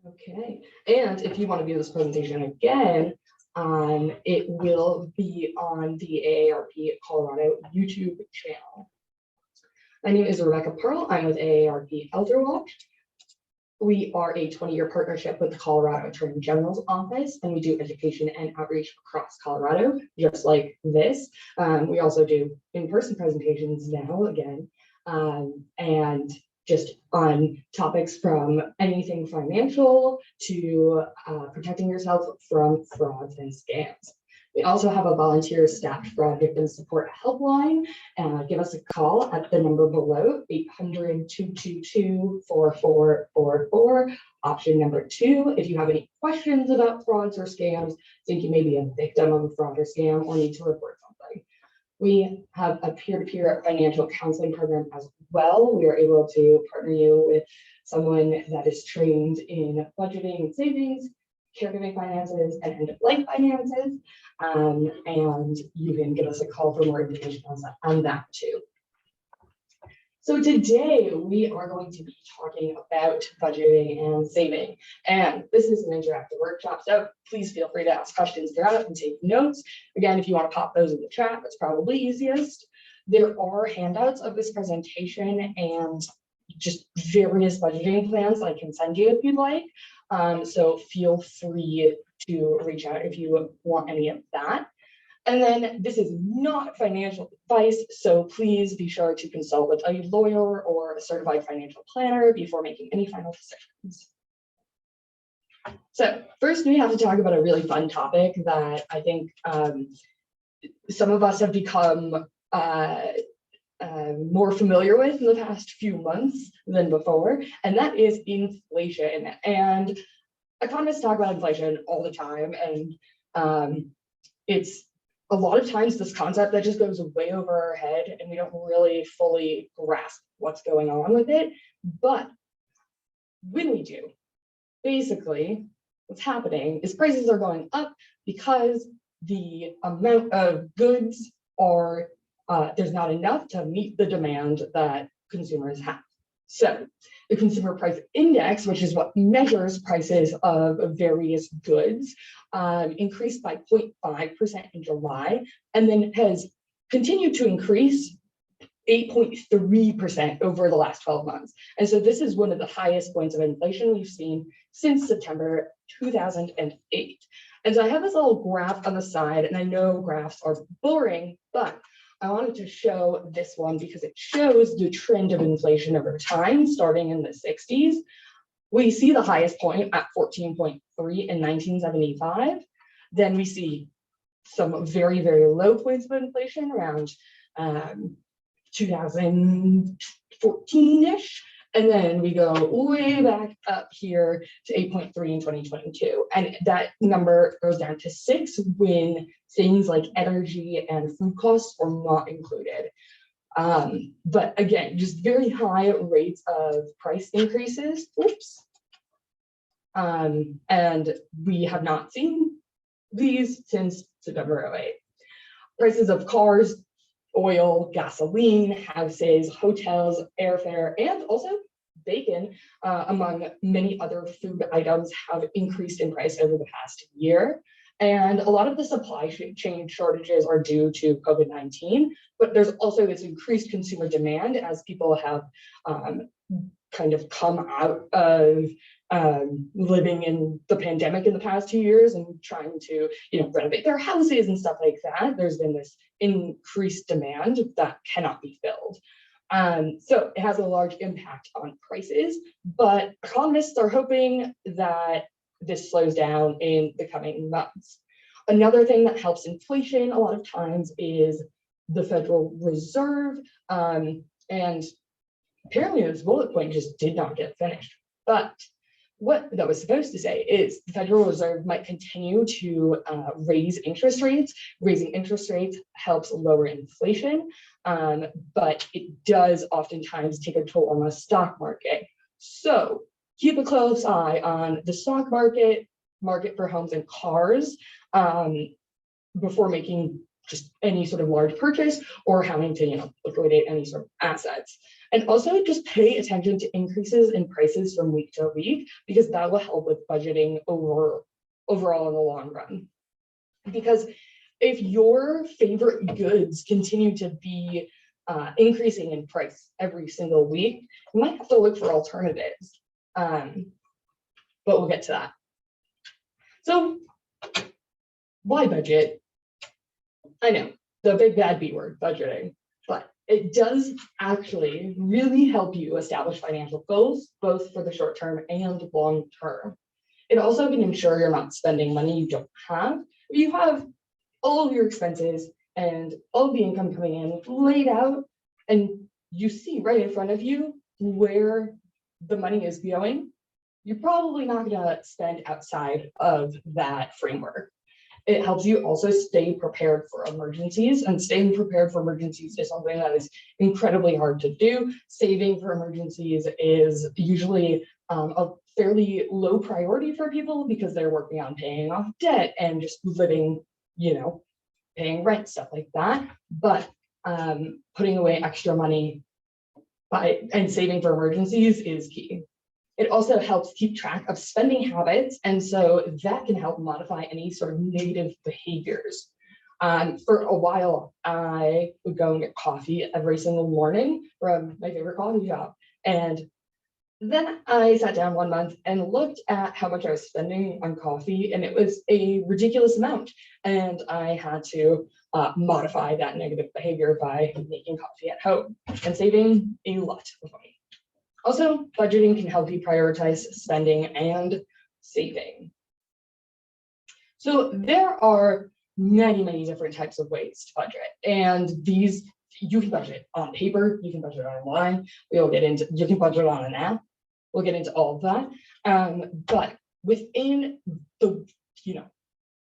Okay, and if you want to view this presentation again, it will be on the AARP Colorado YouTube channel. My name is Rebecca Pearl. I'm with AARP Elder Watch. We are a 20-year partnership with the Colorado Attorney General's office, and we do education and outreach across Colorado, just like this. We also do in-person presentations now again, and just on topics from anything financial to protecting yourself from frauds and scams. We also have a volunteer staffed fraud victim support helpline. Give us a call at the number below, 800-222-4444, option number 2. If you have any questions about frauds or scams, think you may be a victim of a fraud or scam, or need to report something. We have a peer-to-peer financial counseling program as well. We are able to partner you with someone that is trained in budgeting and savings, caregiving finances, and end-of-life finances. And you can give us a call for more information on that too. So today we are going to be talking about budgeting and saving. And this is an interactive workshop, so please feel free to ask questions throughout and take notes. Again, if you want to pop those in the chat, that's probably easiest. There are handouts of this presentation and just various budgeting plans I can send you if you'd like. So feel free to reach out if you want any of that. And then this is not financial advice, so please be sure to consult with a lawyer or a certified financial planner before making any final decisions. So first, we have to talk about a really fun topic that I think some of us have become more familiar with in the past few months than before, and that is inflation. And economists talk about inflation all the time, and it's a lot of times this concept that just goes way over our head and we don't really fully grasp what's going on with it. But when we do, basically what's happening is prices are going up because the amount of goods are there's not enough to meet the demand that consumers have. So the consumer price index, which is what measures prices of various goods, increased by 0.5% in July, and then has continued to increase 8.3% over the last 12 months. And so this is one of the highest points of inflation we've seen since September 2008. And so I have this little graph on the side, and I know graphs are boring, but I wanted to show this one because it shows the trend of inflation over time, starting in the 60s. We see the highest point at 14.3 in 1975. Then we see some very, very low points of inflation around 2014-ish. And then we go way back up here to 8.3 in 2022. And that number goes down to 6 when things like energy and food costs are not included. But again, just very high rates of price increases. Oops. And we have not seen these since September 2008. Prices of cars, oil, gasoline, houses, hotels, airfare, and also bacon, among many other food items, have increased in price over the past year. And a lot of the supply chain shortages are due to COVID-19, but there's also this increased consumer demand as people have kind of come out of living in the pandemic in the past 2 years and trying to, renovate their houses and stuff like that. There's been this increased demand that cannot be filled. So it has a large impact on prices, but economists are hoping that this slows down in the coming months. Another thing that helps inflation a lot of times is the Federal Reserve, and apparently this bullet point just did not get finished. But what that was supposed to say is the Federal Reserve might continue to raise interest rates. Raising interest rates helps lower inflation, but it does oftentimes take a toll on the stock market. So keep a close eye on the stock market for homes and cars before making just any sort of large purchase or having to liquidate any sort of assets. And also just pay attention to increases in prices from week to week, because that will help with budgeting overall in the long run. Because if your favorite goods continue to be increasing in price every single week, you might have to look for alternatives. But we'll get to that. So why budget? I know, the big bad B word, budgeting, but it does actually really help you establish financial goals, both for the short term and long term. It also can ensure you're not spending money you don't have. If you have all of your expenses and all of the income coming in laid out, and you see right in front of you where the money is going, you're probably not going to spend outside of that framework. It helps you also stay prepared for emergencies, and staying prepared for emergencies is something that is incredibly hard to do. Saving for emergencies is usually a fairly low priority for people because they're working on paying off debt and just living, paying rent, stuff like that. But putting away extra money and saving for emergencies is key. It also helps keep track of spending habits, and so that can help modify any sort of negative behaviors. For a while, I would go and get coffee every single morning from my favorite coffee shop. And then I sat down one month and looked at how much I was spending on coffee, and it was a ridiculous amount. And I had to modify that negative behavior by making coffee at home and saving a lot of money. Also, budgeting can help you prioritize spending and saving. So there are many different types of ways to budget, and these you can budget on paper, you can budget online, you can budget on an app. We'll get into all of that. But within the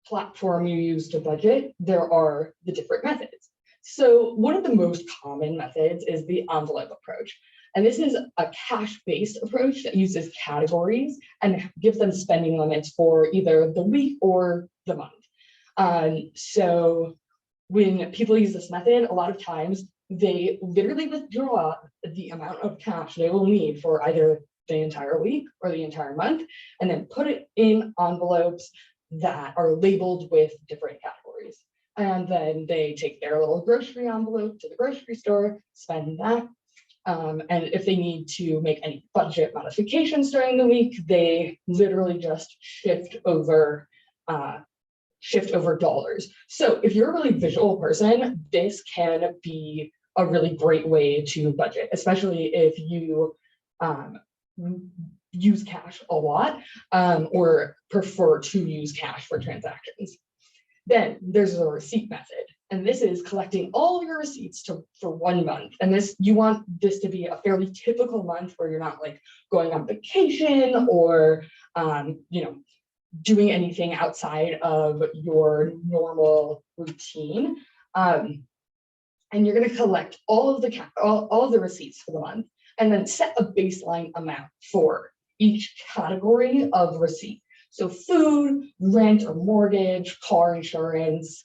platform you use to budget, there are the different methods. So one of the most common methods is the envelope approach. And this is a cash-based approach that uses categories and gives them spending limits for either the week or the month. So when people use this method, a lot of times they literally withdraw the amount of cash they will need for either the entire week or the entire month, and then put it in envelopes that are labeled with different categories. And then they take their little grocery envelope to the grocery store, spend that. And if they need to make any budget modifications during the week, they literally just shift over dollars. So if you're a really visual person, this can be a really great way to budget, especially if you use cash a lot or prefer to use cash for transactions. Then there's a receipt method, and this is collecting all your receipts for 1 month. And you want this to be a fairly typical month where you're not like going on vacation or doing anything outside of your normal routine. And you're going to collect all of the receipts for the month, and then set a baseline amount for each category of receipt. So food, rent or mortgage, car insurance,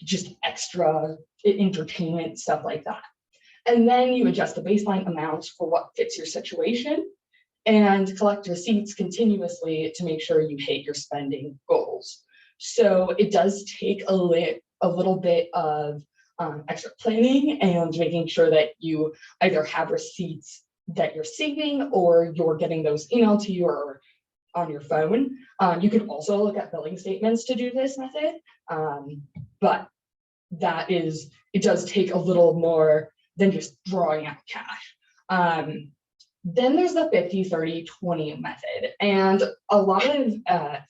just extra entertainment, stuff like that. And then you adjust the baseline amounts for what fits your situation and collect receipts continuously to make sure you hit your spending goals. So it does take a little bit of extra planning and making sure that you either have receipts that you're saving or you're getting those emailed to you or on your phone. You can also look at billing statements to do this method, but it does take a little more than just drawing out cash. Then there's the 50-30-20 method, and a lot of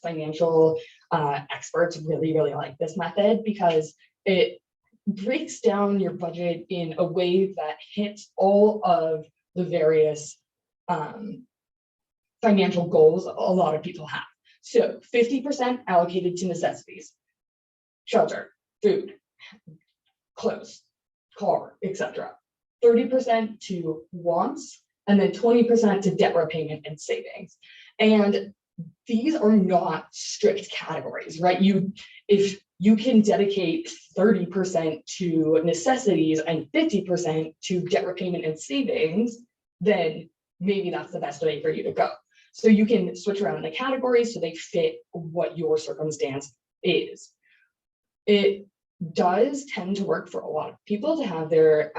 financial experts really like this method because it breaks down your budget in a way that hits all of the various financial goals a lot of people have. So 50% allocated to necessities, shelter, food, clothes, car, etc. 30% to wants, and then 20% to debt repayment and savings. And these are not strict categories, right? If you can dedicate 30% to necessities and 50% to debt repayment and savings, then maybe that's the best way for you to go. So you can switch around the categories so they fit what your circumstance is. It does tend to work for a lot of people to have their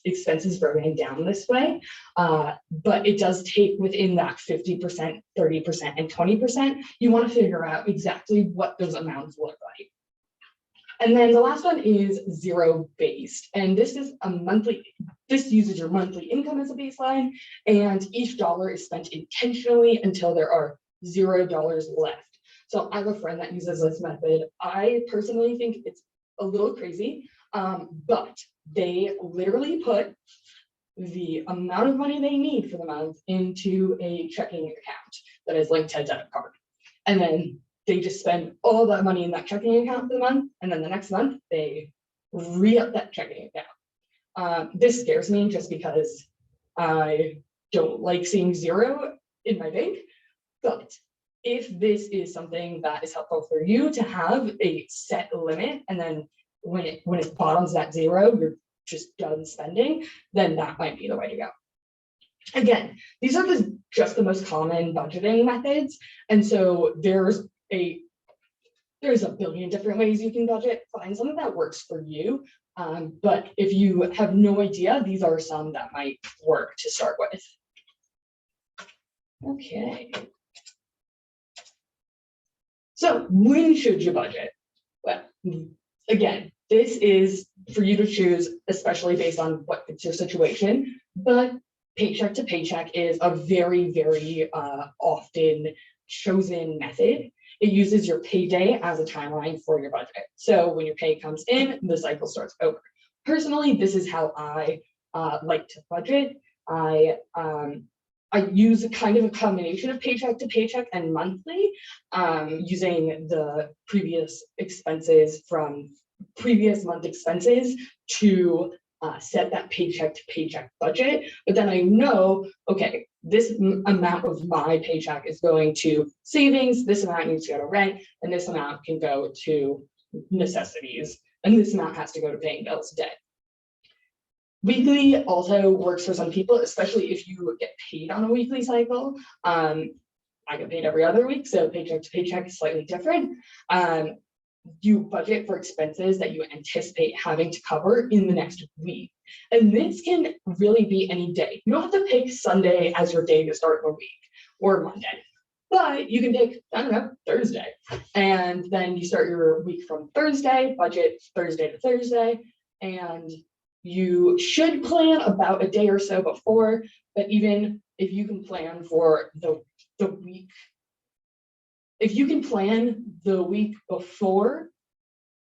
expenses broken down this way, but it does take within that 50%, 30%, and 20%. You want to figure out exactly what those amounts look like. And then the last one is zero-based, and this is this uses your monthly income as a baseline, and each dollar is spent intentionally until there are $0 left. So I have a friend that uses this method. I personally think it's a little crazy, but they literally put the amount of money they need for the month into a checking account that is linked to a debit card. And then they just spend all that money in that checking account for the month. And then the next month they re-up that checking account. This scares me just because I don't like seeing zero in my bank. But if this is something that is helpful for you to have a set limit, and then when it bottoms at zero, you're just done spending, then that might be the way to go. Again, these are just the most common budgeting methods. And so there's a billion different ways you can budget. Find something that works for you. But if you have no idea, these are some that might work to start with. Okay. So when should you budget? Well, again, this is for you to choose, especially based on what fits your situation, but paycheck to paycheck is a very, very often chosen method. It uses your payday as a timeline for your budget. So when your pay comes in, the cycle starts over. Personally, this is how I like to budget. I use kind of a combination of paycheck to paycheck and monthly, using the previous expenses from previous month expenses to set that paycheck to paycheck budget. But then I know, okay, this amount of my paycheck is going to savings, this amount needs to go to rent, and this amount can go to necessities, and this amount has to go to paying bills, debt. Weekly also works for some people, especially if you get paid on a weekly cycle. I get paid every other week, so paycheck to paycheck is slightly different. You budget for expenses that you anticipate having to cover in the next week. And this can really be any day. You don't have to pick Sunday as your day to start the week or Monday, but you can pick, I don't know, Thursday. And then you start your week from Thursday, budget Thursday to Thursday, and you should plan about a day or so before, but even if you can plan for the week, if you can plan the week before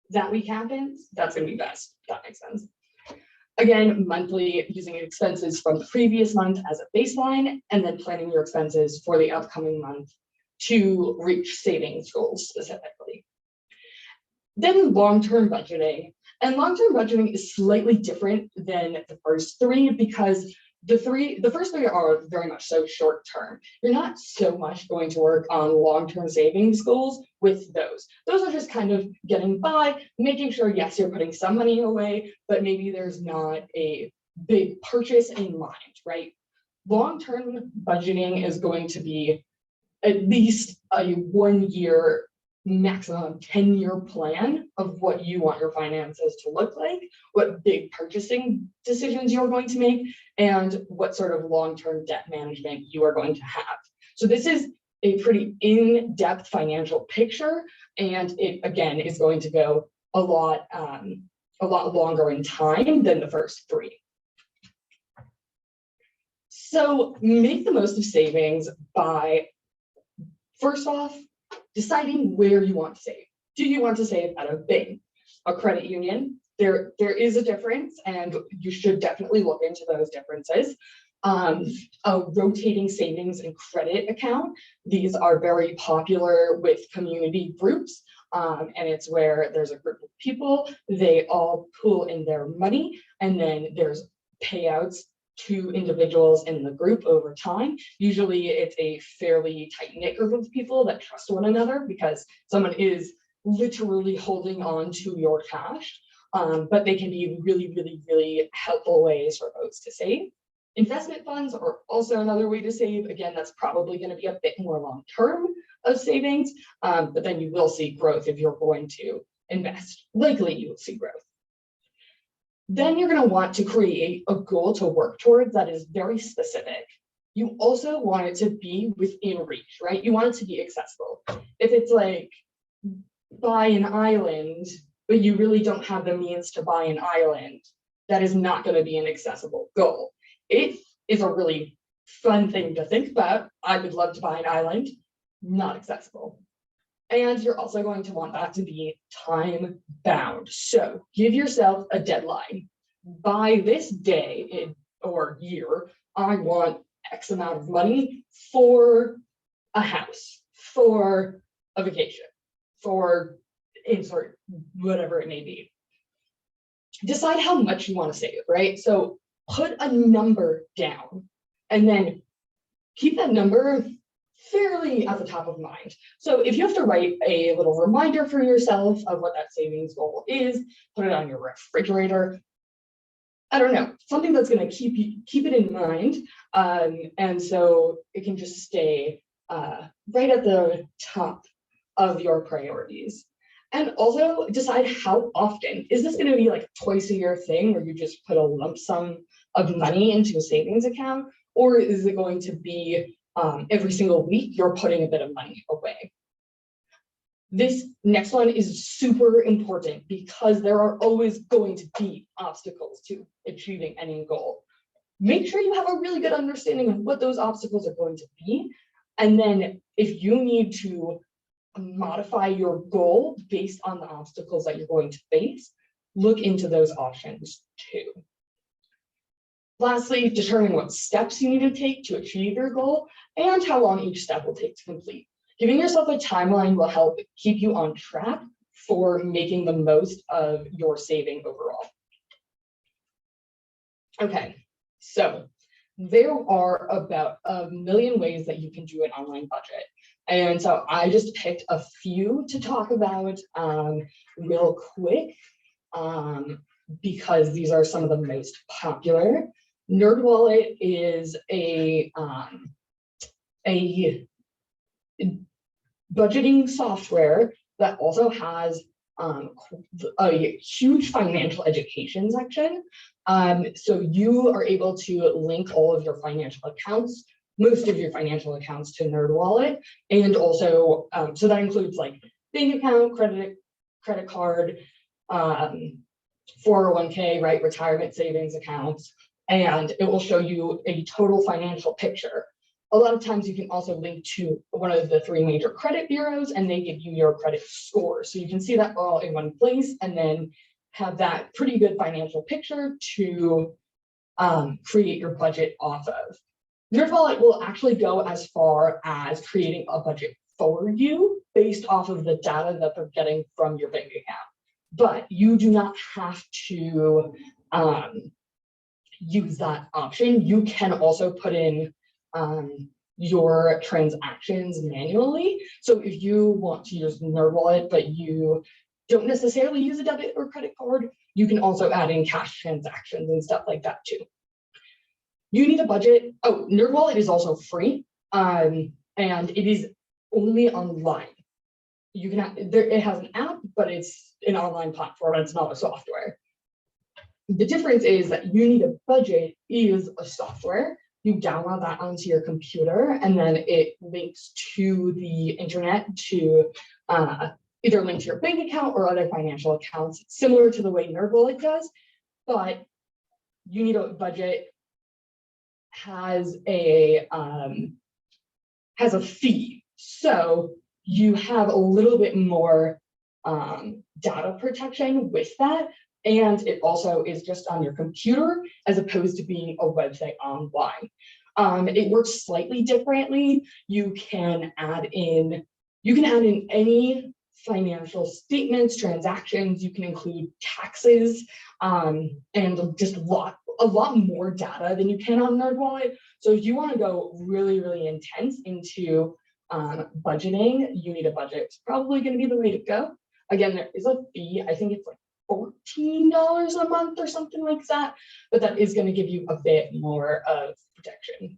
that week happens, that's going to be best. That makes sense. Again, monthly, using expenses from the previous month as a baseline, and then planning your expenses for the upcoming month to reach savings goals specifically. Then long-term budgeting. And long-term budgeting is slightly different than the first three because the first three are very much so short-term. You're not so much going to work on long-term savings goals with those. Those are just kind of getting by, making sure, yes, you're putting some money away, but maybe there's not a big purchase in mind, right? Long-term budgeting is going to be at least a 1 year, maximum 10-year plan of what you want your finances to look like, what big purchasing decisions you're going to make, and what sort of long-term debt management you are going to have. So this is a pretty in-depth financial picture, and it again is going to go a lot longer in time than the first three. So make the most of savings by, first off, deciding where you want to save. Do you want to save at a bank, a credit union? There is a difference, and you should definitely look into those differences. A rotating savings and credit account. These are very popular with community groups, and it's where there's a group of people, they all pool in their money, and then there's payouts to individuals in the group over time. Usually it's a fairly tight-knit group of people that trust one another because someone is literally holding on to your cash, but they can be really, really, really helpful ways for folks to save. Investment funds are also another way to save. Again, that's probably going to be a bit more long-term of savings, but then you will see growth if you're going to invest. Likely you will see growth. Then you're going to want to create a goal to work towards that is very specific. You also want it to be within reach, right? You want it to be accessible. If it's like buy an island, but you really don't have the means to buy an island, that is not going to be an accessible goal. It is a really fun thing to think about. I would love to buy an island, not accessible. And you're also going to want that to be time bound. So give yourself a deadline. By this day or year, I want X amount of money for a house, for a vacation, for insert whatever it may be. Decide how much you want to save, right? So put a number down and then keep that number fairly at the top of mind. So if you have to write a little reminder for yourself of what that savings goal is, put it on your refrigerator. I don't know, something that's going to keep it in mind, and so it can just stay right at the top of your priorities. And also decide how often. Is this going to be like a twice a year thing where you just put a lump sum of money into a savings account, or is it going to be every single week you're putting a bit of money away? This next one is super important because there are always going to be obstacles to achieving any goal. Make sure you have a really good understanding of what those obstacles are going to be. And then if you need to modify your goal based on the obstacles that you're going to face, look into those options too. Lastly, determine what steps you need to take to achieve your goal and how long each step will take to complete. Giving yourself a timeline will help keep you on track for making the most of your saving overall. Okay, so there are about a million ways that you can do an online budget. And so I just picked a few to talk about real quick because these are some of the most popular. NerdWallet is a budgeting software that also has a huge financial education section. So you are able to link all of your financial accounts, most of your financial accounts, to NerdWallet. And also, so that includes like bank account, credit card, 401k, right, retirement savings accounts, and it will show you a total financial picture. A lot of times you can also link to one of the 3 major credit bureaus and they give you your credit score. So you can see that all in one place and then have that pretty good financial picture to create your budget off of. NerdWallet will actually go as far as creating a budget for you based off of the data that they're getting from your bank account. But you do not have to use that option. You can also put in your transactions manually. So if you want to use NerdWallet, but you don't necessarily use a debit or credit card, you can also add in cash transactions and stuff like that too. You need a budget. Oh, NerdWallet is also free, and it is only online. You can it has an app, but it's an online platform. It's not a software. The difference is that You Need a Budget is a software. You download that onto your computer, and then it links to the internet to either link to your bank account or other financial accounts, similar to the way NerdWallet does. But You Need a Budget has a fee, so you have a little bit more data protection with that. And it also is just on your computer as opposed to being a website online. It works slightly differently. You can add in any financial statements, transactions. You can include taxes, and just a lot more data than you can on NerdWallet. So if you want to go really, really intense into budgeting, You Need a Budget. It's probably going to be the way to go. Again, there is a fee. I think it's like $14 a month or something like that, but that is going to give you a bit more of protection.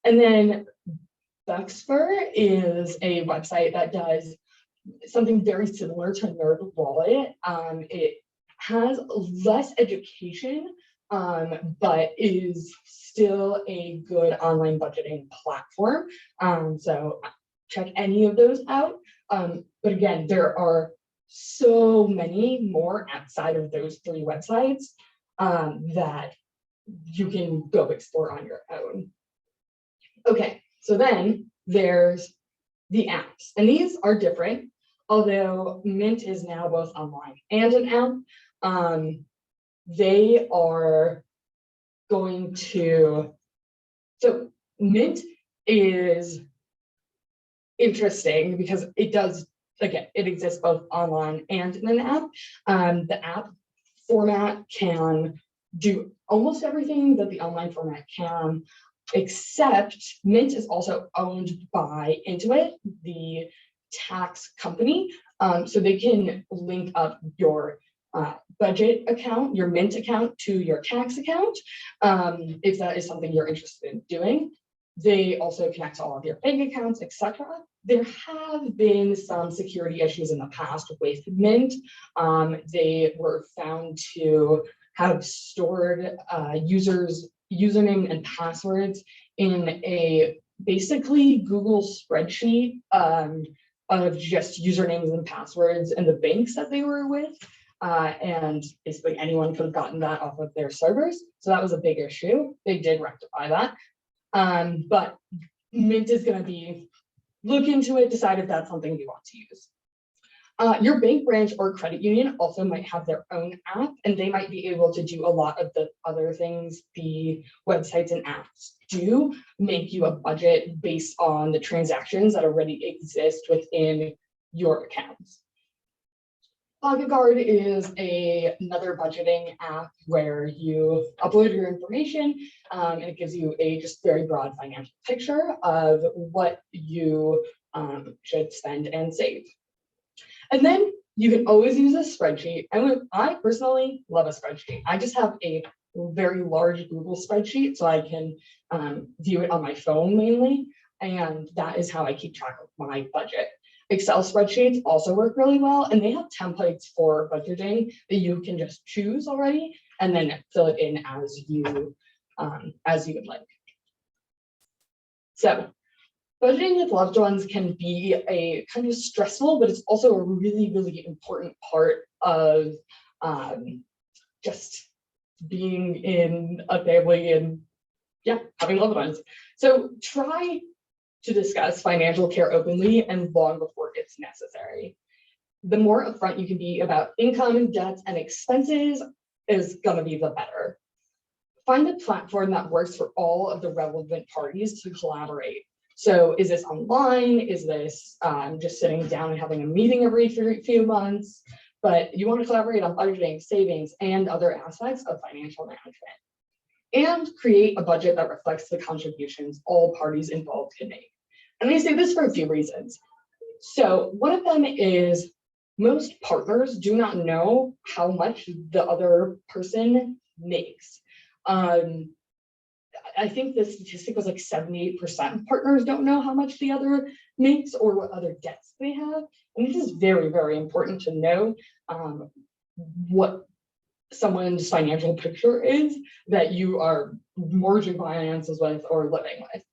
And then Bexper is a website that does something very similar to NerdWallet. It has less education, but is still a good online budgeting platform. So check any of those out. But again, there are so many more outside of those three websites that you can go explore on your own. Okay, so then there's the apps, and these are different, although Mint is now both online and an app. They are going to, so Mint is interesting because it does, again, it exists both online and in an app. The app format can do almost everything that the online format can, except Mint is also owned by Intuit, the tax company. So they can link up your budget account, your Mint account, to your tax account, if that is something you're interested in doing. They also connect to all of your bank accounts, etc. There have been some security issues in the past with Mint. They were found to have stored users' username and passwords in a basically Google spreadsheet of just usernames and passwords and the banks that they were with. And basically anyone could have gotten that off of their servers. So that was a big issue. They did rectify that. But Mint is going to be, look into it, decide if that's something you want to use. Your bank branch or credit union also might have their own app, and they might be able to do a lot of the other things the websites and apps do, make you a budget based on the transactions that already exist within your accounts. Pocket Guard is another budgeting app where you upload your information, and it gives you a just very broad financial picture of what you should spend and save. And then you can always use a spreadsheet. I personally love a spreadsheet. I just have a very large Google spreadsheet, so I can view it on my phone mainly, and that is how I keep track of my budget. Excel spreadsheets also work really well, and they have templates for budgeting that you can just choose already and then fill it in as you would like. So budgeting with loved ones can be a kind of stressful, but it's also a really, really important part of just being in a family and having loved ones. So try to discuss financial care openly and long before it's necessary. The more upfront you can be about income, debts, and expenses is going to be the better. Find a platform that works for all of the relevant parties to collaborate. So is this online? Is this just sitting down and having a meeting every few months? But you want to collaborate on budgeting, savings, and other aspects of financial management. And create a budget that reflects the contributions all parties involved can make. And I say this for a few reasons. So one of them is most partners do not know how much the other person makes. I think the statistic was like 78% of partners don't know how much the other makes or what other debts they have. And this is very, very important to know what someone's financial picture is that you are merging finances with or living with.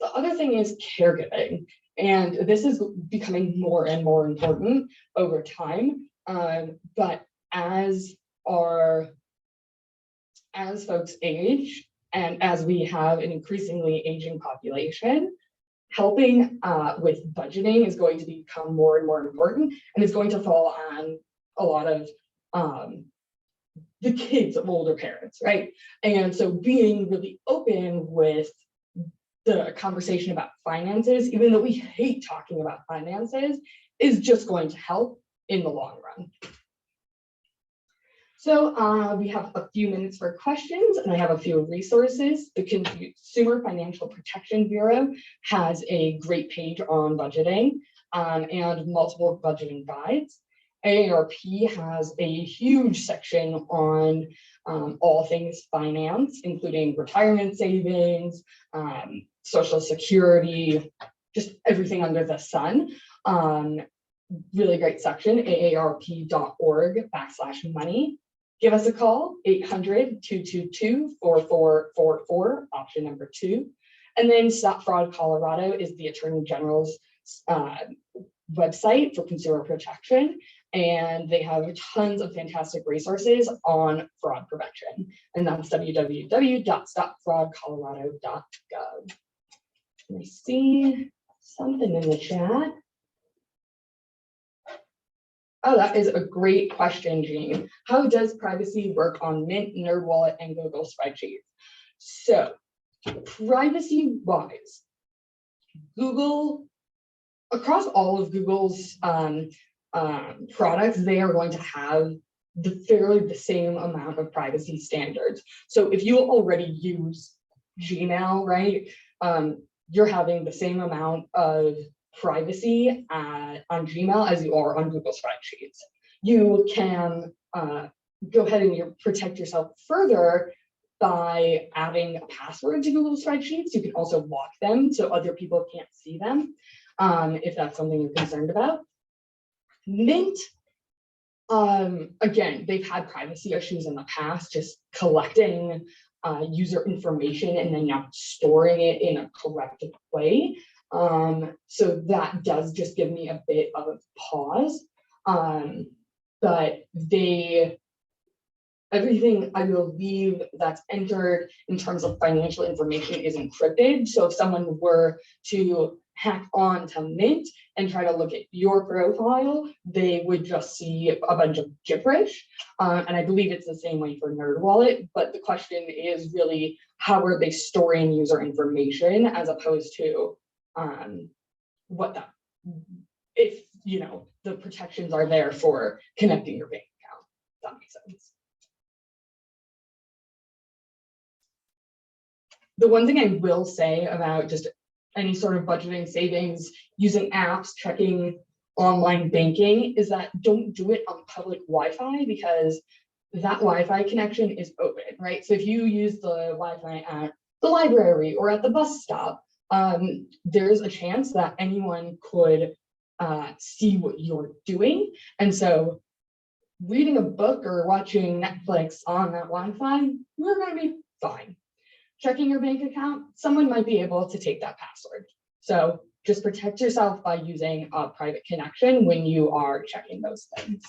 The other thing is caregiving, and this is becoming more and more important over time. But as folks age, and as we have an increasingly aging population, helping with budgeting is going to become more and more important, and it's going to fall on a lot of the kids of older parents, right? And so being really open with the conversation about finances, even though we hate talking about finances, is just going to help in the long run. So we have a few minutes for questions, and I have a few resources. The Consumer Financial Protection Bureau has a great page on budgeting and multiple budgeting guides. AARP has a huge section on all things finance, including retirement savings, Social Security, just everything under the sun. Really great section, aarp.org/money. Give us a call, 800-222-4444, option number 2. And then Stop Fraud Colorado is the Attorney General's website for consumer protection. And they have tons of fantastic resources on fraud prevention. And that's www.stopfraudcolorado.gov. Let me see something in the chat. Oh, that is a great question, Jean. How does privacy work on Mint, NerdWallet, and Google Spreadsheets? So, privacy-wise, Google, across all of Google's products, they are going to have fairly the same amount of privacy standards. So if you already use Gmail, right, you're having the same amount of privacy on Gmail as you are on Google Spreadsheets. You can go ahead and protect yourself further by adding a password to Google Spreadsheets. You can also lock them so other people can't see them, if that's something you're concerned about. Mint, again, they've had privacy issues in the past, just collecting user information and then not storing it in a correct way. So that does just give me a bit of pause. But everything I believe that's entered in terms of financial information is encrypted. So if someone were to hack on to Mint and try to look at your profile, they would just see a bunch of gibberish. And I believe it's the same way for NerdWallet, but the question is really, how are they storing user information as opposed to if the protections are there for connecting your bank account. If that makes sense. The one thing I will say about just any sort of budgeting, savings, using apps, checking online banking is that don't do it on public Wi-Fi, because that Wi-Fi connection is open, right? So if you use the Wi-Fi at the library or at the bus stop, there's a chance that anyone could see what you're doing. And so reading a book or watching Netflix on that Wi-Fi, we're going to be fine. Checking your bank account, someone might be able to take that password. So just protect yourself by using a private connection when you are checking those things.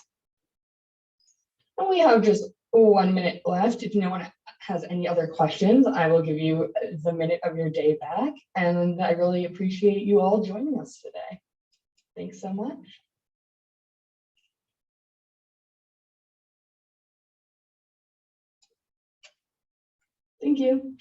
And we have just 1 minute left. If no one has any other questions, I will give you the minute of your day back. And I really appreciate you all joining us today. Thanks so much. Thank you.